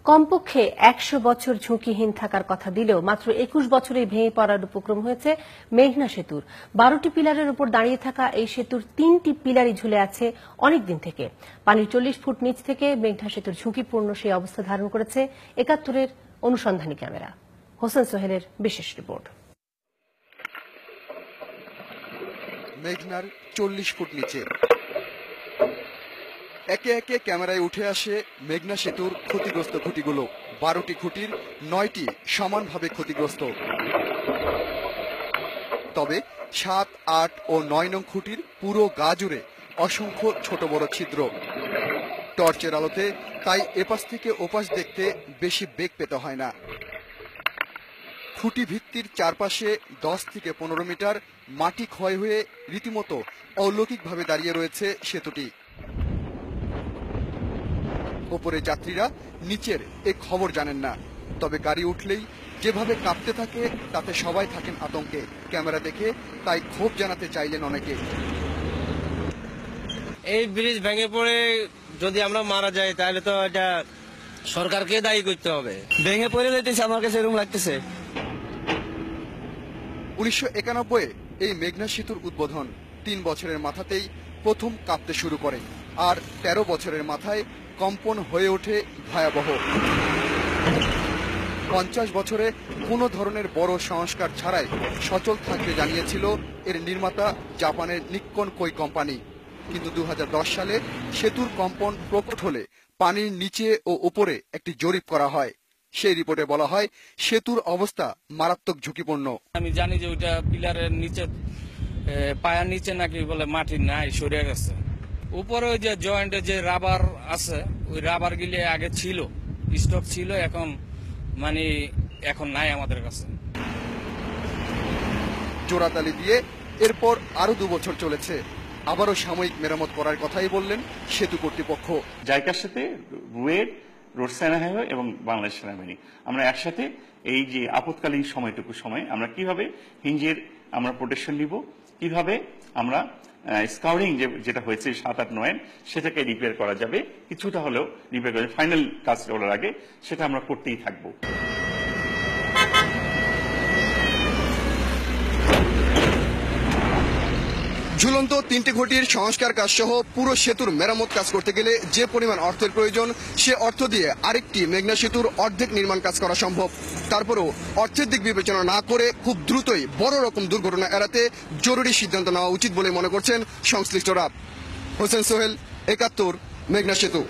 কমপক্ষে ১০০ বছর ঝুঁকিহীন থাকার কথা দিলেও মাত্র ২১ বছরেই ভেঙে পড়ার উপক্রম হয়েছে মেঘনা সেতুর। ১২টি পিলারের উপর দাঁড়িয়ে থাকা এই সেতুর ৩টি পিলারই ঝুলে আছে অনেকদিন থেকে। পানির ৪০ ফুট নিচ থেকে মেঘনা সেতুর ঝুঁকিপূর্ণ সেই অবস্থা ধারণ করেছে ৭১-এর অনুসন্ধানী ক্যামেরা। হোসেন সোহেলের বিশেষ রিপোর্ট। মেঘনার ৪০ ফুট নিচে একে একে ক্যামেরায় উঠে আসে মেঘনা সেতুর ক্ষতিগ্রস্ত খুঁটিগুলো। ১২টি খুঁটির ৯টি সমানভাবে ক্ষতিগ্রস্ত। তবে ৭, ৮ ও ৯ নং খুঁটির পুরো গা জুড়ে অসংখ্য ছোট বড় ছিদ্র। টর্চের আলোতে তাই এপাশ থেকে ওপাশ দেখতে বেশি বেগ পেতে হয় না। খুঁটি ভিত্তির চারপাশে ১০ থেকে ১৫ মিটার মাটি ক্ষয় হয়ে রীতিমতো অলৌকিকভাবে দাঁড়িয়ে রয়েছে সেতুটি। ওপরে যাত্রীরা নিচের এ খবর জানেন না, তবে গাড়ি উঠলেই যেভাবে কাঁপতে থাকে তাতে সবাই থাকেন আতঙ্কে। ক্যামেরা দেখে তাই ক্ষোভ জানাতে চাইলেন অনেকে। এই ব্রিজ ভেঙে পড়ে যদি আমরা মারা যাই তাহলে তো এটা সরকারকে দায়ী করতে হবে। ভেঙে পড়ে যেতেছে, আমার কাছে এরকম লাগতেছে। ১৯৯১-এ এই মেঘনা সেতুর উদ্বোধন। ৩ বছরের মাথাতেই প্রথম কাঁপতে শুরু করে, আর ১৩ বছরের মাথায় কম্পন হয়ে ওঠে ভয়াবহ। ৫০ বছরে কোনো ধরনের বড় সংস্কার ছাড়াই সচল থাকতে জানিয়েছিল এর নির্মাতা জাপানের নিক্কন কোই কোম্পানি। কিন্তু ২০১০ সালে সেতুর কম্পন প্রকট হলে পানির নিচে ও উপরে একটি জরিপ করা হয়। সেই রিপোর্টে বলা হয় সেতুর অবস্থা মারাত্মক ঝুঁকিপূর্ণ। আমি জানি যে ওইটা পিলারের নিচে পায়ার নিচে নাকি বলে মাটি নাই, সরে গেছে। উপরে ওই যে জয়েন্টে যে রাবার আছে, ওই রাবার গিলে আগে ছিল, স্টক ছিল, এখন নাই আমাদের কাছে। জোড়াতালি দিয়ে এরপর আরো ২ বছর চলেছে। আবারও সাময়িক মেরামত করার কথাই বললেন সেতু কর্তৃপক্ষ। জাইকার সাথে রুয়েট, রোড সেনা হাইওয়ে এবং বাংলাদেশ সেনাবাহিনী আমরা একসাথে এই যে আপৎকালীন সময়টুকু সময় আমরা কিভাবে হিঞ্জের আমরা প্রোটেকশন নিব, কিভাবে আমরা স্কাউরিং যেটা হয়েছে ৭, ৮, ৯ সেটাকে রিপেয়ার করা যাবে, কিছুটা হলেও রিপেয়ার করা, ফাইনাল কাজ করার আগে সেটা আমরা করতেই থাকবো। ঝুলন্ত ৩টি খুঁটির সংস্কার কাজ সহ পুরো সেতুর মেরামত কাজ করতে গেলে যে পরিমাণ অর্থের প্রয়োজন, সে অর্থ দিয়ে আরেকটি মেঘনা সেতুর অর্ধেক নির্মাণ কাজ করা সম্ভব। তারপরও অর্থের দিক বিবেচনা না করে খুব দ্রুতই বড় রকম দুর্ঘটনা এড়াতে জরুরি সিদ্ধান্ত নেওয়া উচিত বলে মনে করছেন সংশ্লিষ্টরা। হোসেন সোহেল, ৭১, মেঘনা সেতু।